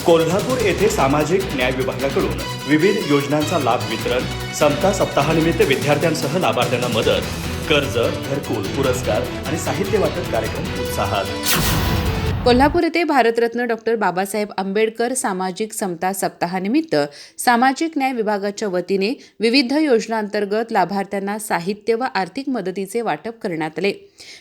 कोल्हापूर येथे सामाजिक न्याय विभागाकडून विविध योजनांचा लाभ वितरण, समता सप्ताहानिमित्त विद्यार्थ्यांसह लाभार्थ्यांना मदत, कर्ज, घरकुल, पुरस्कार आणि साहित्य वाटप कार्यक्रम उत्साहात। कोल्हापूर येथे भारतरत्न डॉक्टर बाबासाहेब आंबेडकर सामाजिक समता सप्ताहानिमित्त सामाजिक न्याय विभागाच्या वतीने विविध योजनांतर्गत लाभार्थ्यांना साहित्य व आर्थिक मदतीचे वाटप करण्यात आले।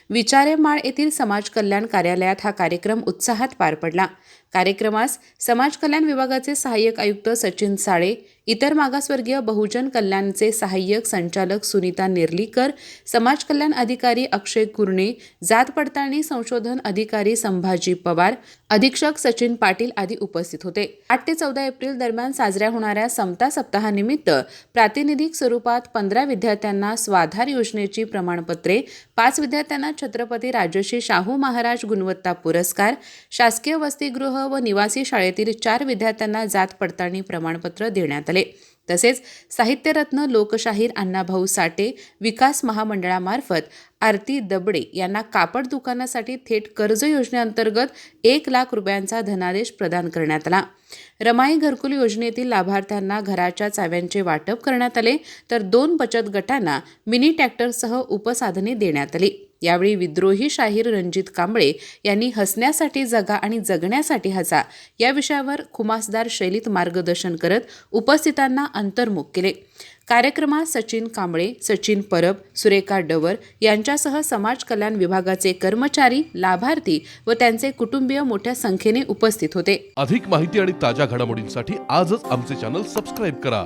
विचारेमाळ येथील समाज कल्याण कार्यालयात हा कार्यक्रम उत्साहात पार पडला। कार्यक्रमास समाज कल्याण विभागाचे सहाय्यक आयुक्त सचिन साळे, इतर मागासवर्गीय बहुजन कल्याणचे सहाय्यक संचालक सुनीता नेर्लीकर, समाज कल्याण अधिकारी अक्षय कुरणे, जात पडताळणी संशोधन अधिकारी संभाजी पवार, अधीक्षक सचिन पाटील आदी उपस्थित होते। 8 ते 14 एप्रिल दरम्यान साजऱ्या होणाऱ्या समता सप्ताहानिमित्त प्रातिनिधिक स्वरूपात 15 विद्यार्थ्यांना स्वाधार योजनेची प्रमाणपत्रे, 5 विद्यार्थ्यांना छत्रपती राजर्षी शाहू महाराज गुणवत्ता पुरस्कार, शासकीय वसतिगृह व निवासी शाळेतील 4 विद्यार्थ्यांना जात पडताळणी प्रमाणपत्र देण्यात आले। तसेच साहित्यरत्न लोकशाहीर अण्णाभाऊ साठे विकास महामंडळामार्फत आरती दबडे यांना कापड दुकानासाठी थेट कर्ज योजनेअंतर्गत 1 लाख रुपयांचा धनादेश प्रदान करण्यात आला। रमाई घरकुल योजनेतील लाभार्थ्यांना घराच्या चाव्यांचे वाटप करण्यात आले, तर 2 बचत गटांना मिनी ट्रॅक्टरसह उपसाधने देण्यात आली। यावेळी विद्रोही शाहीर रणजित कांबळे यांनी हसण्यासाठी जगा आणि जगण्यासाठी हसा या विषयावर खुमासदार शैलीत मार्गदर्शन करत उपस्थितांना अंतर्मुख केले। कार्यक्रमात सचिन कांबळे, सचिन परब, सुरेखा डवर यांच्यासह समाज कल्याण विभागाचे कर्मचारी, लाभार्थी व त्यांचे कुटुंबीय मोठ्या संख्येने उपस्थित होते। अधिक माहिती आणि ताज्या घडामोडींसाठी आजच आमचे चॅनल सबस्क्राइब करा।